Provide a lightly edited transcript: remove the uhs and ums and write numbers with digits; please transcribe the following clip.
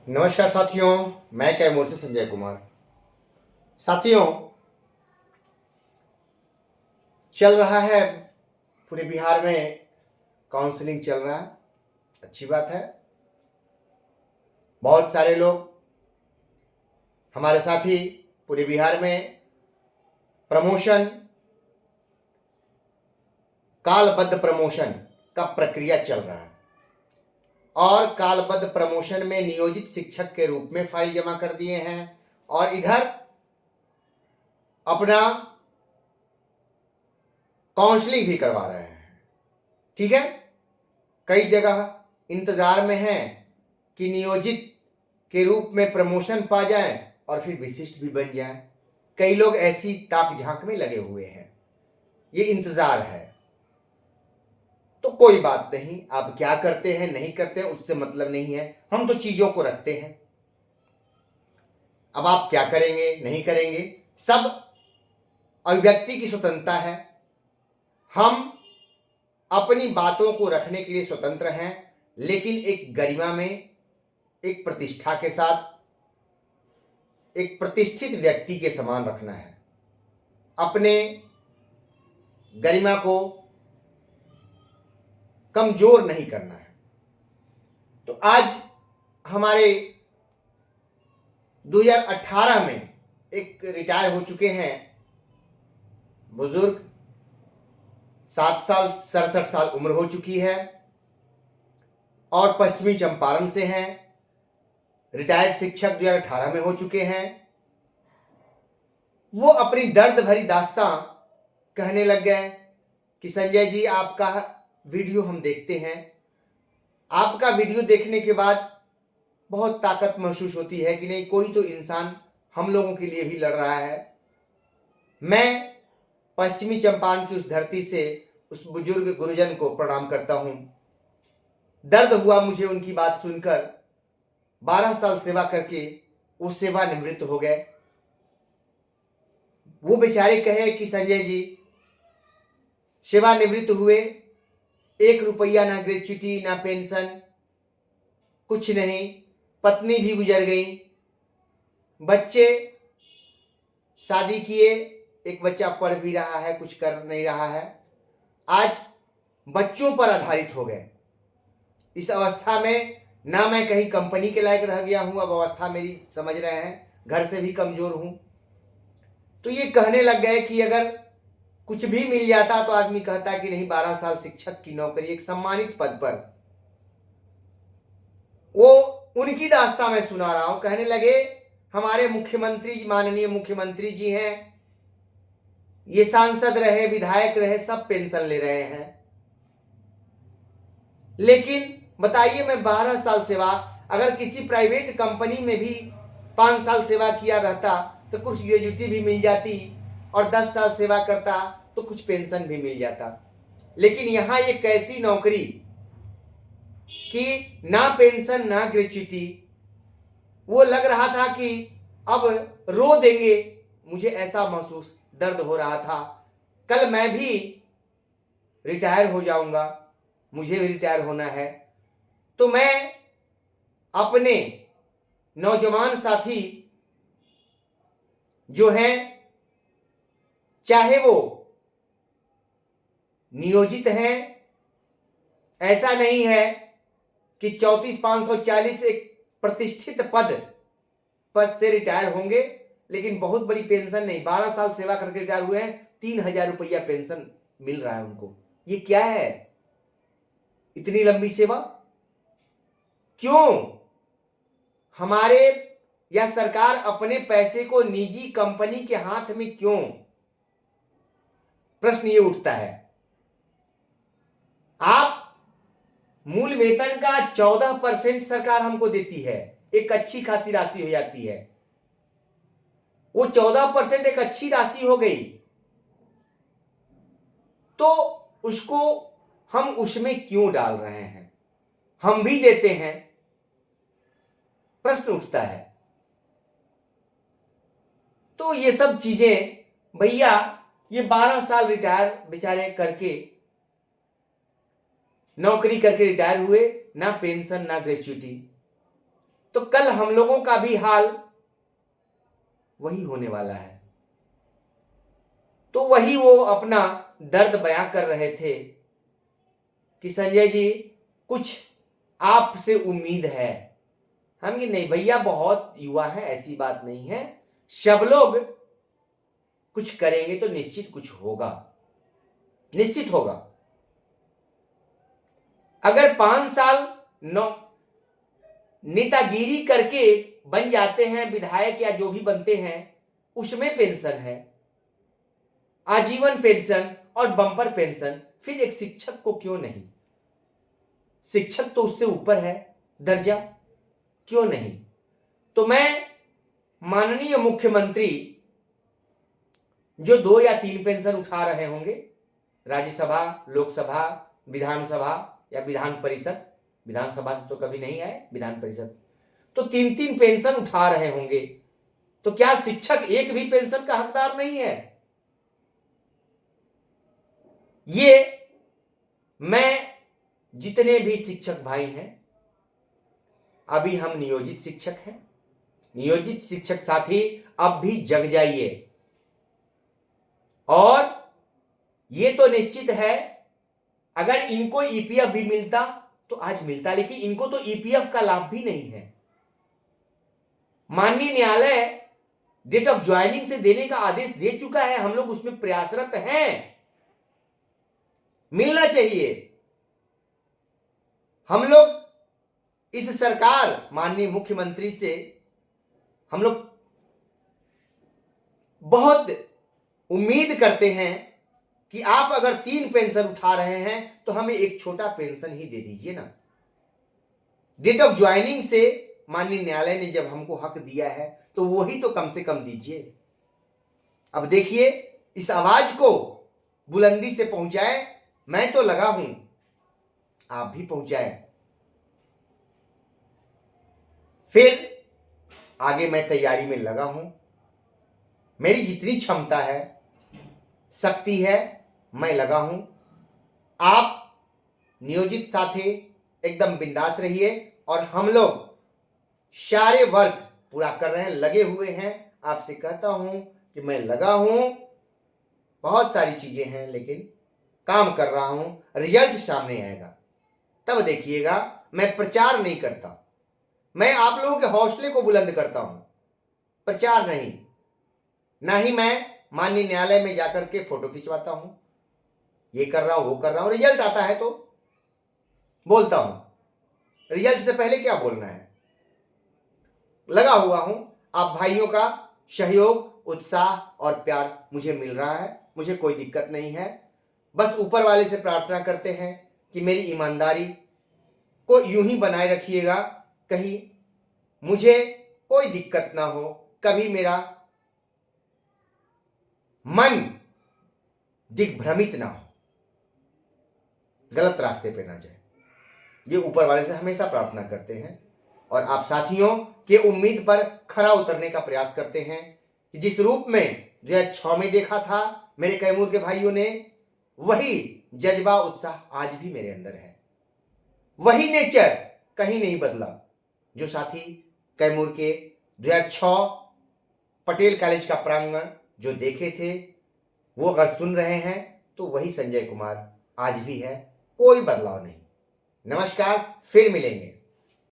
नमस्कार साथियों, मैं कैमूर से संजय कुमार। साथियों, चल रहा है पूरे बिहार में काउंसलिंग चल रहा है। अच्छी बात है। बहुत सारे लोग हमारे साथी पूरे बिहार में प्रमोशन, कालबद्ध प्रमोशन का प्रक्रिया चल रहा है और कालबद्ध प्रमोशन में नियोजित शिक्षक के रूप में फाइल जमा कर दिए हैं और इधर अपना काउंसलिंग भी करवा रहे हैं। ठीक है, कई जगह इंतजार में हैं कि नियोजित के रूप में प्रमोशन पा जाएं और फिर विशिष्ट भी बन जाएं। कई लोग ऐसी ताक झांक में लगे हुए हैं, ये इंतजार है। तो कोई बात नहीं, आप क्या करते हैं नहीं करते हैं उससे मतलब नहीं है, हम तो चीजों को रखते हैं। अब आप क्या करेंगे नहीं करेंगे सब अभिव्यक्ति की स्वतंत्रता है। हम अपनी बातों को रखने के लिए स्वतंत्र हैं, लेकिन एक गरिमा में, एक प्रतिष्ठा के साथ, एक प्रतिष्ठित व्यक्ति के समान रखना है। अपने गरिमा को कमजोर नहीं करना है। तो आज हमारे 2018 में एक रिटायर हो चुके हैं बुजुर्ग, 67 साल उम्र हो चुकी है और पश्चिमी चंपारण से हैं। रिटायर्ड शिक्षक 2018 में हो चुके हैं। वो अपनी दर्द भरी दास्तां कहने लग गए कि संजय जी, आपका वीडियो हम देखते हैं। आपका वीडियो देखने के बाद बहुत ताकत महसूस होती है कि नहीं, कोई तो इंसान हम लोगों के लिए भी लड़ रहा है। मैं पश्चिमी चंपारण की उस धरती से उस बुजुर्ग गुरुजन को प्रणाम करता हूं। दर्द हुआ मुझे उनकी बात सुनकर। 12 साल सेवा करके वो सेवानिवृत्त हो गए। वो बेचारे कहे कि संजय जी, सेवानिवृत्त हुए, 1 रुपया ना ग्रेच्युटी ना पेंशन, कुछ नहीं। पत्नी भी गुजर गई, बच्चे शादी किए, एक बच्चा पढ़ भी रहा है, कुछ कर नहीं रहा है। आज बच्चों पर आधारित हो गए। इस अवस्था में ना मैं कहीं कंपनी के लायक रह गया हूं, अब अवस्था मेरी समझ रहे हैं, घर से भी कमजोर हूं। तो ये कहने लग गए कि अगर कुछ भी मिल जाता तो आदमी कहता कि नहीं, 12 साल शिक्षक की नौकरी, एक सम्मानित पद पर। वो उनकी दास्तां मैं सुना रहा हूं। कहने लगे, हमारे मुख्यमंत्री, माननीय मुख्यमंत्री जी हैं, ये सांसद रहे, विधायक रहे, सब पेंशन ले रहे हैं। लेकिन बताइए, मैं 12 साल सेवा, अगर किसी प्राइवेट कंपनी में भी 5 साल सेवा किया रहता तो कुछ ग्रेजुटी भी मिल जाती, और 10 साल सेवा करता तो कुछ पेंशन भी मिल जाता। लेकिन यहां एक ऐसी नौकरी कि ना पेंशन ना ग्रेच्युटी, वो लग रहा था कि अब रो देंगे। मुझे ऐसा महसूस, दर्द हो रहा था। कल मैं भी रिटायर हो जाऊंगा, मुझे भी रिटायर होना है। तो मैं अपने नौजवान साथी जो हैं, चाहे वो नियोजित हैं, ऐसा नहीं है कि 34,540 एक प्रतिष्ठित पद से रिटायर होंगे, लेकिन बहुत बड़ी पेंशन नहीं। 12 साल सेवा करके रिटायर हुए हैं, 3,000 रुपया पेंशन मिल रहा है उनको। ये क्या है, इतनी लंबी सेवा क्यों? हमारे या सरकार अपने पैसे को निजी कंपनी के हाथ में क्यों? प्रश्न ये उठता है। आप मूल वेतन का 14% सरकार हमको देती है, एक अच्छी खासी राशि हो जाती है। वो 14% एक अच्छी राशि हो गई, तो उसको हम उसमें क्यों डाल रहे हैं? हम भी देते हैं, प्रश्न उठता है। तो ये सब चीजें भैया, ये 12 साल रिटायर बेचारे करके, नौकरी करके रिटायर हुए, ना पेंशन ना ग्रेच्युटी। तो कल हम लोगों का भी हाल वही होने वाला है। तो वही वो अपना दर्द बयां कर रहे थे कि संजय जी कुछ आपसे उम्मीद है। हम ये नहीं भैया, बहुत युवा है, ऐसी बात नहीं है, सब लोग कुछ करेंगे तो निश्चित कुछ होगा, निश्चित होगा। अगर 5 साल नेतागिरी करके बन जाते हैं विधायक या जो भी बनते हैं, उसमें पेंशन है, आजीवन पेंशन और बम्पर पेंशन, फिर एक शिक्षक को क्यों नहीं? शिक्षक तो उससे ऊपर है दर्जा, क्यों नहीं? तो मैं माननीय मुख्यमंत्री जो 2 या 3 पेंशन उठा रहे होंगे, राज्यसभा, लोकसभा, विधानसभा या विधान परिषद, विधानसभा से तो कभी नहीं आए, विधान परिषद, तो 3-3 पेंशन उठा रहे होंगे, तो क्या शिक्षक एक भी पेंशन का हकदार नहीं है? ये मैं जितने भी शिक्षक भाई हैं, अभी हम नियोजित शिक्षक हैं, नियोजित शिक्षक साथी अब भी जग जाइए। और ये तो निश्चित है, अगर इनको ईपीएफ भी मिलता तो आज मिलता, लेकिन इनको तो ईपीएफ का लाभ भी नहीं है। माननीय न्यायालय डेट ऑफ ज्वाइनिंग से देने का आदेश दे चुका है, हम लोग उसमें प्रयासरत हैं, मिलना चाहिए। हम लोग इस सरकार, माननीय मुख्यमंत्री से हम लोग बहुत उम्मीद करते हैं कि आप अगर 3 पेंशन उठा रहे हैं तो हमें एक छोटा पेंशन ही दे दीजिए ना। डेट ऑफ ज्वाइनिंग से माननीय न्यायालय ने जब हमको हक दिया है तो वही तो कम से कम दीजिए। अब देखिए, इस आवाज को बुलंदी से पहुंचाए, मैं तो लगा हूं, आप भी पहुंचाए। फिर आगे मैं तैयारी में लगा हूं, मेरी जितनी क्षमता है, शक्ति है, मैं लगा हूं। आप नियोजित साथी एकदम बिंदास रहिए, और हम लोग सारे वर्क पूरा कर रहे हैं, लगे हुए हैं। आपसे कहता हूं कि मैं लगा हूं, बहुत सारी चीजें हैं, लेकिन काम कर रहा हूं, रिजल्ट सामने आएगा तब देखिएगा। मैं प्रचार नहीं करता, मैं आप लोगों के हौसले को बुलंद करता हूं, प्रचार नहीं। ना ही मैं माननीय न्यायालय में जाकर के फोटो खिंचवाता हूं, ये कर रहा हूं, वो कर रहा हूं, रिजल्ट आता है तो बोलता हूं। रिजल्ट से पहले क्या बोलना है? लगा हुआ हूं, आप भाइयों का सहयोग, उत्साह और प्यार मुझे मिल रहा है, मुझे कोई दिक्कत नहीं है। बस ऊपर वाले से प्रार्थना करते हैं कि मेरी ईमानदारी को यूं ही बनाए रखिएगा, कहीं मुझे कोई दिक्कत ना हो, कभी मेरा मन दिग्भ्रमित ना हो, गलत रास्ते पे ना जाए। ये ऊपर वाले से हमेशा प्रार्थना करते हैं, और आप साथियों के उम्मीद पर खरा उतरने का प्रयास करते हैं कि जिस रूप में 2006 में देखा था मेरे कैमूर के भाइयों ने, वही जज्बा, उत्साह आज भी मेरे अंदर है, वही नेचर कहीं नहीं बदला। जो साथी कैमूर के 2006 पटेल कॉलेज का प्रांगण जो देखे थे, वो अगर सुन रहे हैं तो वही संजय कुमार आज भी है, कोई बदलाव नहीं। नमस्कार, फिर मिलेंगे।